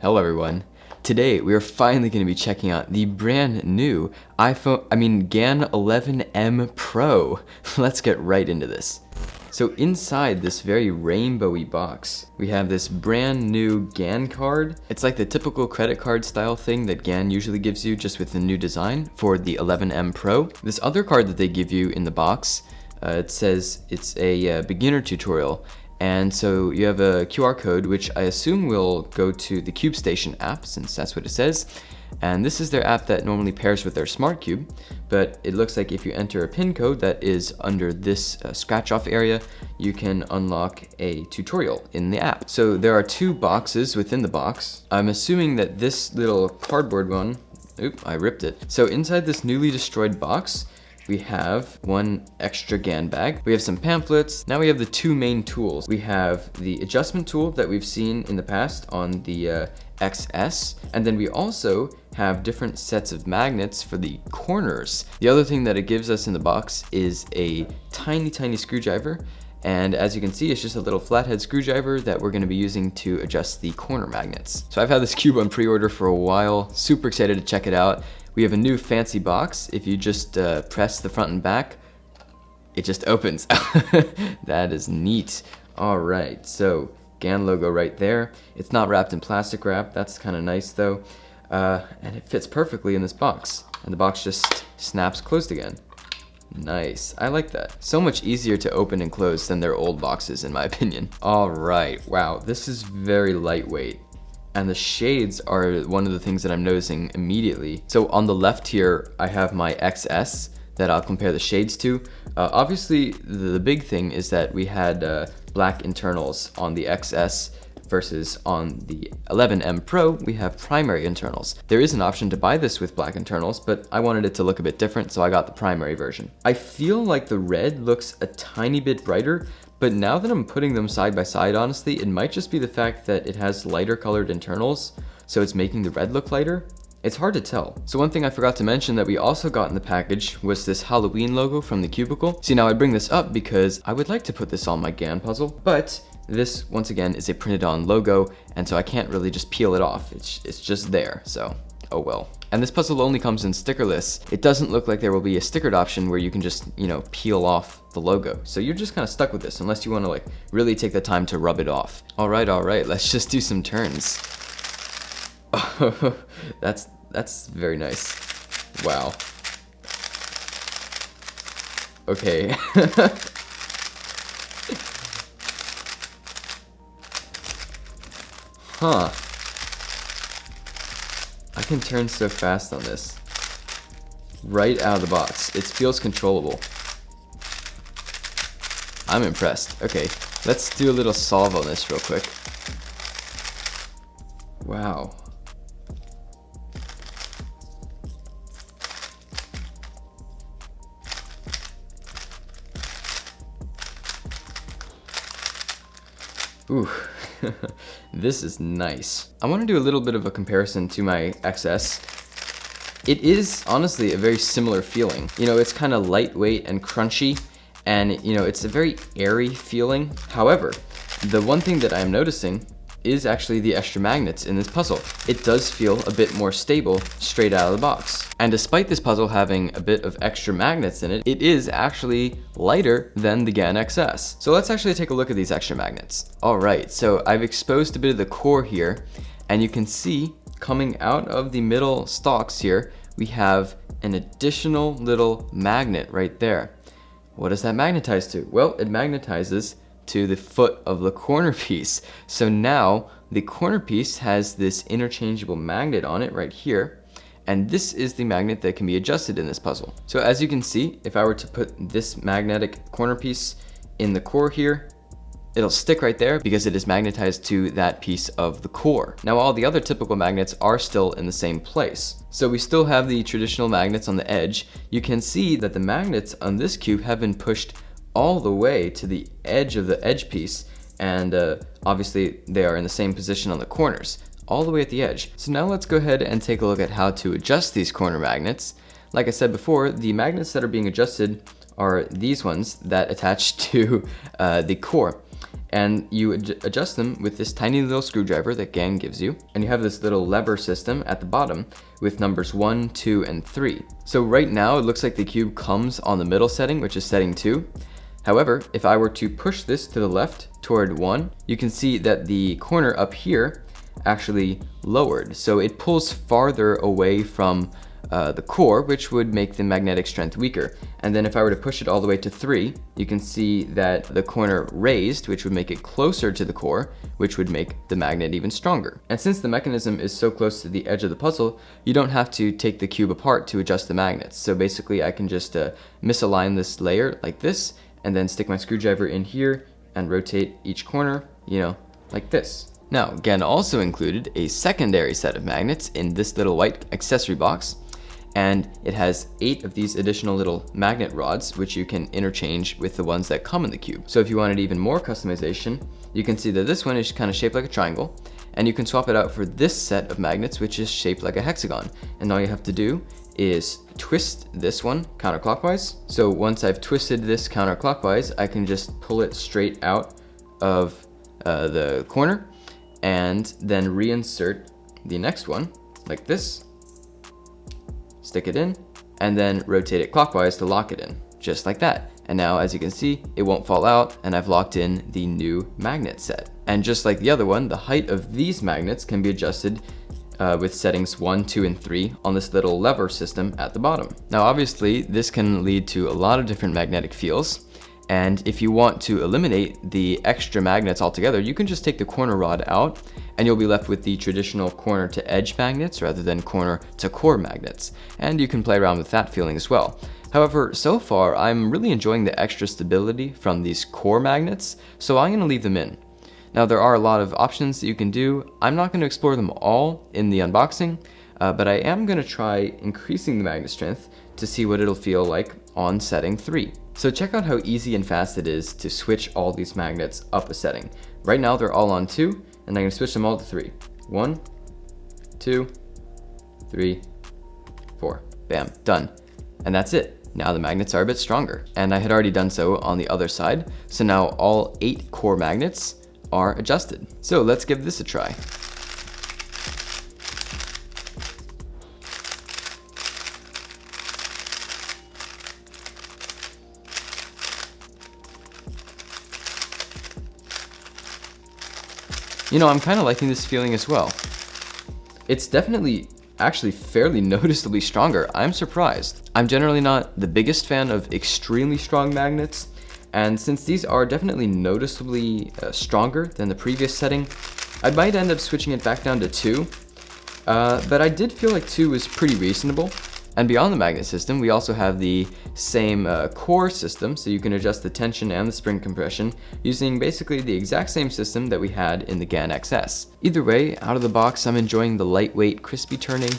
Hello everyone. Today we are finally going to be checking out the brand new GAN 11M Pro. Let's get right into this. So inside this very rainbowy box, we have this brand new GAN card. It's like the typical credit card style thing that GAN usually gives you, just with a new design for the 11M Pro. This other card that they give you in the box, it says it's a beginner tutorial. And so you have a QR code, which I assume will go to the CubeStation app, since that's what it says. And this is their app that normally pairs with their Smart Cube, but it looks like if you enter a PIN code that is under this scratch off area, you can unlock a tutorial in the app. So there are two boxes within the box. I'm assuming that this little cardboard one, I ripped it. So inside this newly destroyed box, we have one extra GAN bag. We have some pamphlets. Now we have the two main tools. We have the adjustment tool that we've seen in the past on the XS, and then we also have different sets of magnets for the corners. The other thing that it gives us in the box is a tiny screwdriver, and as you can see, it's just a little flathead screwdriver that we're gonna be using to adjust the corner magnets. So I've had this cube on pre-order for a while, super excited to check it out. We have a new fancy box. If you just press the front and back, it just opens. That is neat. All right, so GAN logo right there. It's not wrapped in plastic wrap. That's kind of nice though. And it fits perfectly in this box. And the box just snaps closed again. Nice, I like that. So much easier to open and close than their old boxes, in my opinion. All right, wow, this is very lightweight. And the shades are one of the things that I'm noticing immediately. So on the left here, I have my XS that I'll compare the shades to. Obviously, the big thing is that we had black internals on the XS versus on the 11M Pro, we have primary internals. There is an option to buy this with black internals, but I wanted it to look a bit different, so I got the primary version. I feel like the red looks a tiny bit brighter, but now that I'm putting them side by side, honestly, it might just be the fact that it has lighter colored internals, so it's making the red look lighter. It's hard to tell. So one thing I forgot to mention that we also got in the package was this Halloween logo from TheCubicle. See, now I bring this up because I would like to put this on my GAN puzzle, but this, once again, is a printed on logo, and so I can't really just peel it off. It's just there, so oh well. And this puzzle only comes in stickerless. It doesn't look like there will be a stickered option where you can just, peel off the logo. So you're just kind of stuck with this unless you want to really take the time to rub it off. All right, let's just do some turns. Oh, that's very nice. Wow. Okay. Huh. I can turn so fast on this. Right out of the box. It feels controllable. I'm impressed. Okay, let's do a little solve on this real quick. Wow. Ooh. This is nice. I want to do a little bit of a comparison to my XS. It is honestly a very similar feeling. It's kind of lightweight and crunchy, and it's a very airy feeling. However, the one thing that I'm noticing is actually the extra magnets in this puzzle. It does feel a bit more stable straight out of the box. And despite this puzzle having a bit of extra magnets in it, it is actually lighter than the GAN XS. So let's actually take a look at these extra magnets. All right, so I've exposed a bit of the core here, and you can see coming out of the middle stalks here, we have an additional little magnet right there. What does that magnetize to? Well, it magnetizes to the foot of the corner piece. So now the corner piece has this interchangeable magnet on it right here, and this is the magnet that can be adjusted in this puzzle. So as you can see, if I were to put this magnetic corner piece in the core here, it'll stick right there because it is magnetized to that piece of the core. Now all the other typical magnets are still in the same place. So we still have the traditional magnets on the edge. You can see that the magnets on this cube have been pushed all the way to the edge of the edge piece, and obviously they are in the same position on the corners, all the way at the edge. So now let's go ahead and take a look at how to adjust these corner magnets. Like I said before, the magnets that are being adjusted are these ones that attach to the core. and you adjust them with this tiny little screwdriver that GAN gives you, and you have this little lever system at the bottom with numbers 1, 2, and 3. So right now it looks like the cube comes on the middle setting, which is setting 2. However, if I were to push this to the left toward 1, you can see that the corner up here actually lowered. So it pulls farther away from the core, which would make the magnetic strength weaker. And then if I were to push it all the way to 3, you can see that the corner raised, which would make it closer to the core, which would make the magnet even stronger. And since the mechanism is so close to the edge of the puzzle, you don't have to take the cube apart to adjust the magnets. So basically I can just misalign this layer like this, and then stick my screwdriver in here and rotate each corner, like this. Now, GAN also included a secondary set of magnets in this little white accessory box, and it has 8 of these additional little magnet rods, which you can interchange with the ones that come in the cube. So if you wanted even more customization, you can see that this one is kind of shaped like a triangle, and you can swap it out for this set of magnets, which is shaped like a hexagon. And all you have to do is twist this one counterclockwise. So once I've twisted this counterclockwise, I can just pull it straight out of the corner, and then reinsert the next one like this, stick it in, and then rotate it clockwise to lock it in, just like that. And now, as you can see, it won't fall out, and I've locked in the new magnet set. And just like the other one, the height of these magnets can be adjusted with settings 1, 2, and 3 on this little lever system at the bottom. Now obviously, this can lead to a lot of different magnetic fields, and if you want to eliminate the extra magnets altogether, you can just take the corner rod out, and you'll be left with the traditional corner to edge magnets rather than corner to core magnets. And you can play around with that feeling as well. However, so far, I'm really enjoying the extra stability from these core magnets, so I'm gonna leave them in. Now there are a lot of options that you can do. I'm not gonna explore them all in the unboxing, but I am gonna try increasing the magnet strength to see what it'll feel like on setting 3. So check out how easy and fast it is to switch all these magnets up a setting. Right now they're all on 2, and I'm gonna switch them all to 3. 1, 2, 3, 4. Bam, done. And that's it. Now the magnets are a bit stronger. And I had already done so on the other side, so now all 8 core magnets are adjusted. So let's give this a try. I'm kind of liking this feeling as well. It's definitely actually fairly noticeably stronger. I'm surprised. I'm generally not the biggest fan of extremely strong magnets, and since these are definitely noticeably stronger than the previous setting, I might end up switching it back down to 2, but I did feel like 2 was pretty reasonable. And beyond the magnet system, we also have the same core system, so you can adjust the tension and the spring compression using basically the exact same system that we had in the GAN XS. Either way, out of the box, I'm enjoying the lightweight, crispy turning,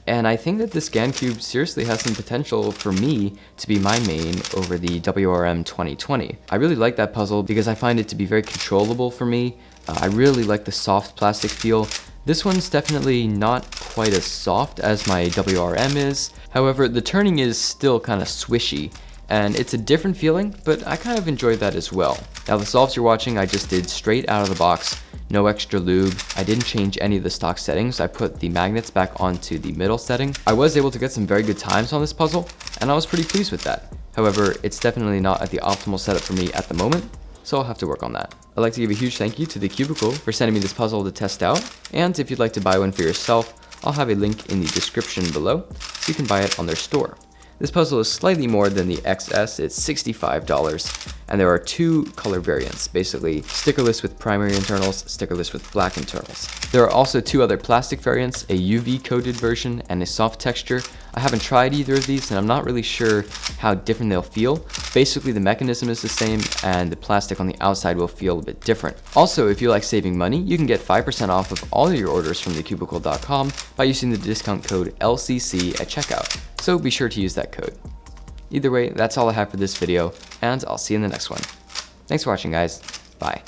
and I think that this GAN cube seriously has some potential for me to be my main over the WRM 2020. I really like that puzzle because I find it to be very controllable for me. I really like the soft plastic feel. This one's definitely not quite as soft as my WRM is. However, the turning is still kind of swishy, and it's a different feeling, but I kind of enjoy that as well. Now the solves you're watching, I just did straight out of the box, no extra lube. I didn't change any of the stock settings. I put the magnets back onto the middle setting. I was able to get some very good times on this puzzle, and I was pretty pleased with that. However, it's definitely not at the optimal setup for me at the moment, so I'll have to work on that. I'd like to give a huge thank you to TheCubicle for sending me this puzzle to test out, and if you'd like to buy one for yourself, I'll have a link in the description below, so you can buy it on their store. This puzzle is slightly more than the XS, it's $65, and there are 2 color variants, basically stickerless with primary internals, stickerless with black internals. There are also 2 other plastic variants, a UV coated version and a soft texture. I haven't tried either of these, and I'm not really sure how different they'll feel. Basically the mechanism is the same, and the plastic on the outside will feel a bit different. Also, if you like saving money, you can get 5% off of all of your orders from TheCubicle.com by using the discount code LCC at checkout. So be sure to use that code. Either way, that's all I have for this video, and I'll see you in the next one. Thanks for watching, guys. Bye.